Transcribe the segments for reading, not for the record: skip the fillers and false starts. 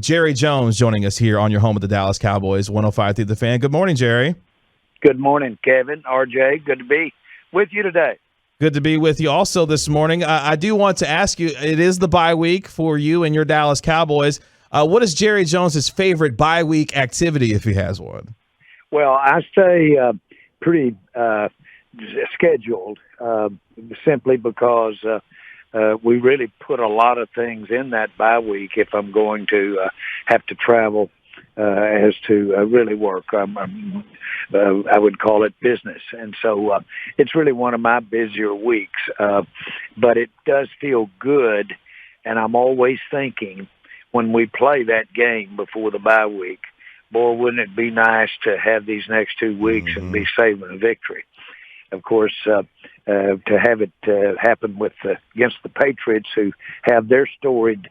Jerry Jones joining us here on your home of the Dallas Cowboys, 105 through the Fan. Good morning, Jerry. Good morning, Kevin, RJ. Good to be with you today. Good to be with you also this morning. I do want to ask you, it is the bye week for you and your Dallas Cowboys. What is Jerry Jones's favorite bye week activity, if he has one? Well, I say pretty scheduled, simply because we really put a lot of things in that bye week if I'm going to have to travel as to really work. I would call it business. And so it's really one of my busier weeks. But it does feel good, and I'm always thinking when we play that game before the bye week, boy, wouldn't it be nice to have these next 2 weeks and be saving a victory. Of course, to have it happen against the Patriots, who have their storied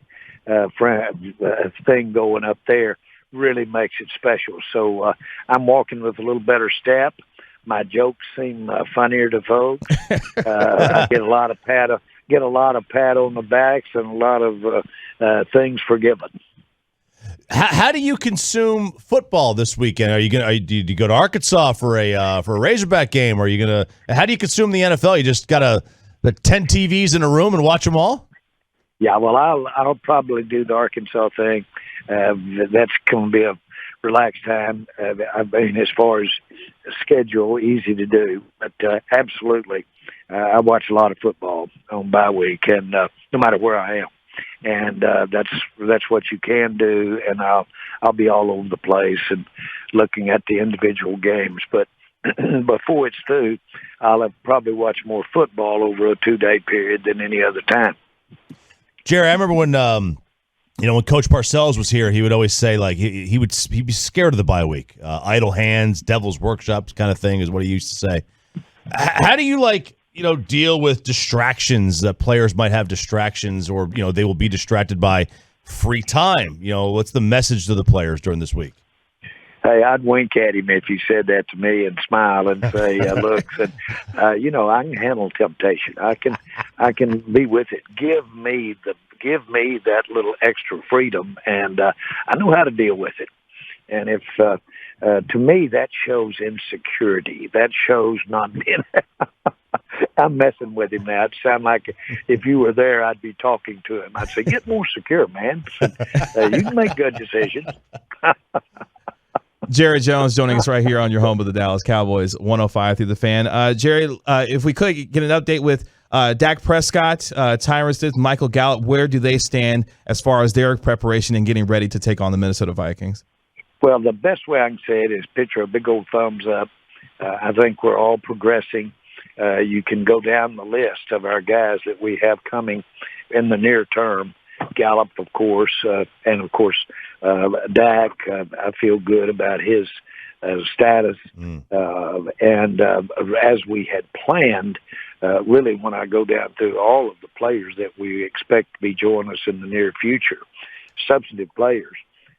thing going up there, really makes it special. So I'm walking with a little better step. My jokes seem funnier to folks. I get a lot of pat on the backs and a lot of things forgiven. How do you consume football this weekend? Do you go to Arkansas for a Razorback game? Or are you gonna? How do you consume the NFL? You just got the 10 TVs in a room and watch them all? Yeah, well, I'll probably do the Arkansas thing. That's going to be a relaxed time. I mean, as far as schedule, easy to do. But absolutely, I watch a lot of football on bye week, and no matter where I am. And that's what you can do, and I'll be all over the place and looking at the individual games. But before it's through, I'll have probably watched more football over a 2-day period than any other time. Jerry, I remember when when Coach Parcells was here, he would always say like he'd be scared of the bye week, idle hands, devil's workshops kind of thing is what he used to say. How do you deal with distractions that players might have distractions, or they will be distracted by free time? What's the message to the players during this week? Hey, I'd wink at him if he said that to me and smile and say, "Look, I can handle temptation. I can be with it. Give me that little extra freedom, and I know how to deal with it." And if to me that shows insecurity, that shows not being. I'm messing with him now. It sounds like if you were there, I'd be talking to him. I'd say, "Get more secure, man. You can make good decisions." Jerry Jones joining us right here on your home of the Dallas Cowboys, 105 through the Fan. Jerry, if we could get an update with Dak Prescott, Tyron Smith, Michael Gallup, where do they stand as far as their preparation and getting ready to take on the Minnesota Vikings? Well, the best way I can say it is picture a big old thumbs up. I think we're all progressing. You can go down the list of our guys that we have coming in the near term. Gallup, of course, and of course, Dak. I feel good about his status. And as we had planned, really when I go down through all of the players that we expect to be joining us in the near future, substantive players,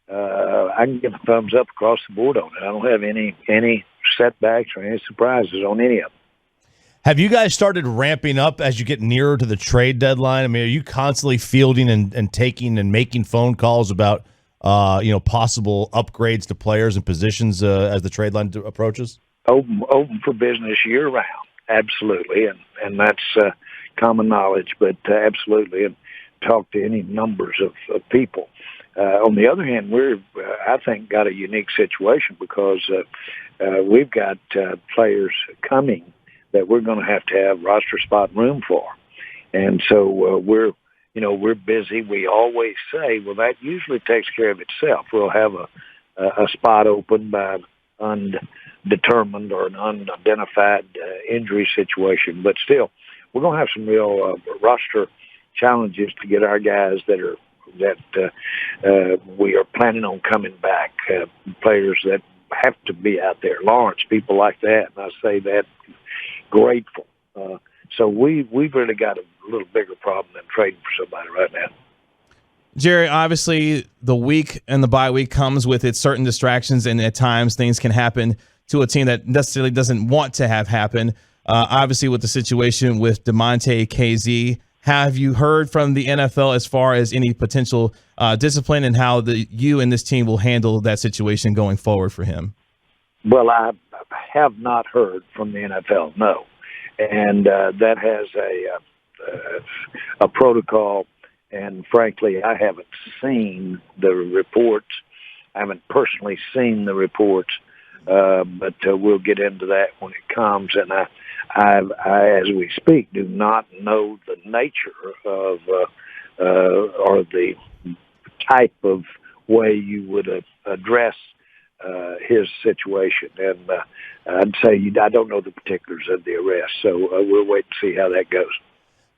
I can give a thumbs up across the board on it. I don't have any setbacks or any surprises on any of them. Have you guys started ramping up as you get nearer to the trade deadline? I mean, are you constantly fielding and taking and making phone calls about possible upgrades to players and positions as the trade line approaches? Open for business year round, absolutely, and that's common knowledge. But absolutely, and talk to any numbers of people. On the other hand, I think, got a unique situation because we've got players coming that we're going to have roster spot room for. And so we're busy. We always say, well, that usually takes care of itself. We'll have a spot open by undetermined or an unidentified injury situation. But still, we're going to have some real roster challenges to get our guys that we are planning on coming back, players that have to be out there. Lawrence, people like that. And I say that grateful. So we've really got a little bigger problem than trading for somebody right now. Jerry, obviously the week and the bye week comes with its certain distractions, and at times things can happen to a team that necessarily doesn't want to have happen. Obviously with the situation with DeMonte KZ Have you heard from the NFL as far as any potential discipline and how you and this team will handle that situation going forward for him? Well, I have not heard from the NFL, no. And that has a protocol, and frankly, I haven't seen the reports. I haven't personally seen the reports, but we'll get into that when it comes. And I, as we speak, do not know the nature of or the type of way you would address his situation. And I'd say I don't know the particulars of the arrest, so we'll wait and see how that goes.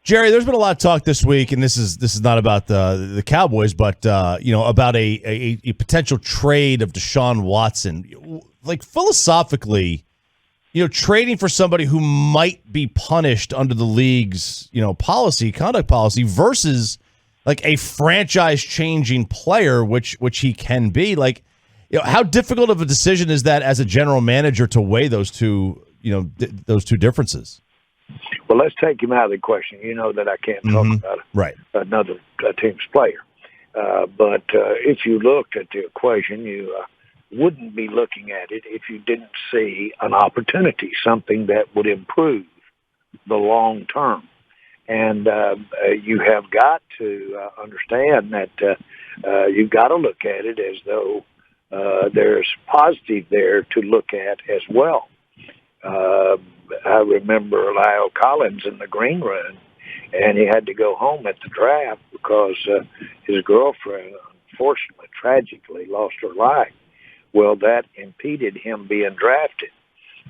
Jerry, there's been a lot of talk this week, and this is not about the Cowboys, but about a potential trade of Deshaun Watson. Like philosophically, trading for somebody who might be punished under the league's conduct policy versus like a franchise-changing player, which he can be. Like, how difficult of a decision is that as a general manager to weigh those two differences? Well, let's take him out of the question. You know that I can't talk about another team's player. But if you looked at the equation, you wouldn't be looking at it if you didn't see an opportunity, something that would improve the long term. And you have got to understand that you've got to look at it as though there's positive there to look at as well. I remember Lyle Collins in the green room, and he had to go home at the draft because his girlfriend, unfortunately, tragically lost her life. Well, that impeded him being drafted.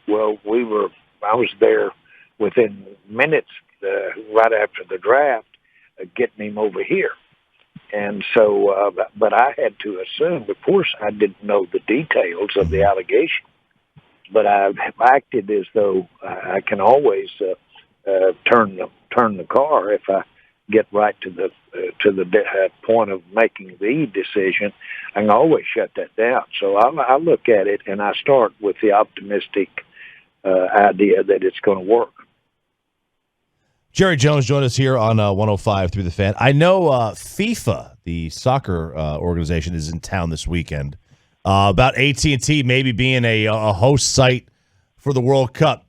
Well, I was there within minutes right after the draft getting him over here. And so, but I had to assume, of course, I didn't know the details of the allegation, but I've acted as though I can always turn the car if I get right to the point of making the decision. I can always shut that down. So I look at it and I start with the optimistic idea that it's going to work. Jerry Jones joined us here on 105 through the Fan. I know FIFA, the soccer organization, is in town this weekend. About AT&T maybe being a host site for the World Cup.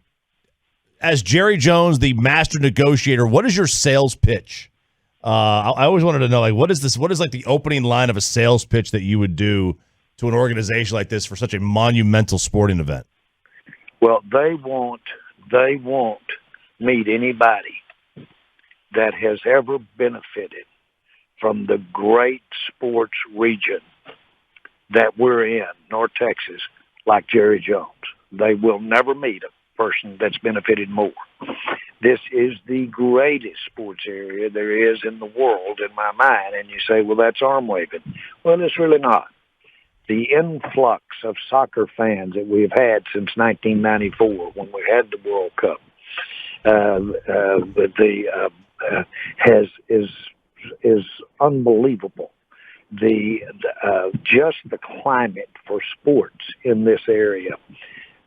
As Jerry Jones, the master negotiator, what is your sales pitch? I always wanted to know, like, what is this? What is like the opening line of a sales pitch that you would do to an organization like this for such a monumental sporting event? Well, they won't meet anybody that has ever benefited from the great sports region that we're in, North Texas, like Jerry Jones. They will never meet a person that's benefited more. This is the greatest sports area there is in the world, in my mind. And you say, well, that's arm waving. Well, it's really not. The influx of soccer fans that we've had since 1994, when we had the World Cup, is unbelievable. Just the climate for sports in this area,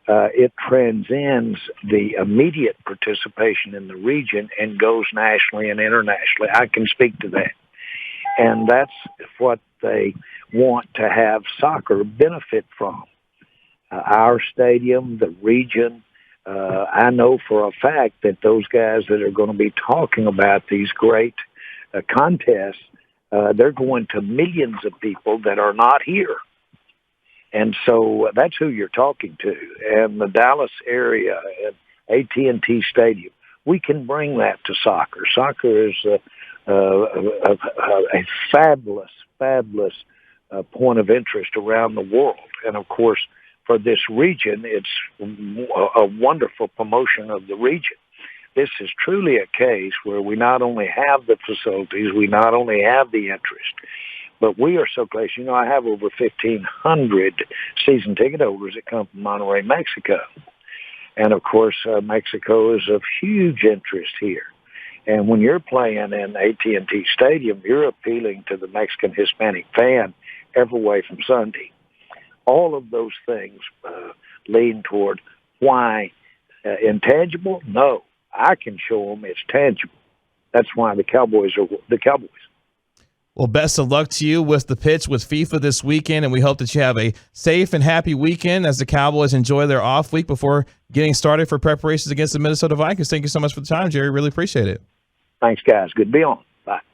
it transcends the immediate participation in the region and goes nationally and internationally. I can speak to that. And that's what they want to have soccer benefit from. Our stadium, the region. I know for a fact that those guys that are going to be talking about these great contests, they're going to millions of people that are not here. And so that's who you're talking to. And the Dallas area, AT&T Stadium, we can bring that to soccer. Soccer is a fabulous point of interest around the world. And, of course, for this region, it's a wonderful promotion of the region. This is truly a case where we not only have the facilities, we not only have the interest, but we are so close. You know, I have over 1,500 season ticket holders that come from Monterrey, Mexico. And, of course, Mexico is of huge interest here. And when you're playing in AT&T Stadium, you're appealing to the Mexican Hispanic fan every way from Sunday. All of those things lean toward why intangible? No, I can show them it's tangible. that's why the Cowboys are the Cowboys. Well, best of luck to you with the pitch with FIFA this weekend, and we hope that you have a safe and happy weekend as the Cowboys enjoy their off week before getting started for preparations against the Minnesota Vikings. Thank you so much for the time, Jerry. Really appreciate it. Thanks, guys. Good to be on. Bye.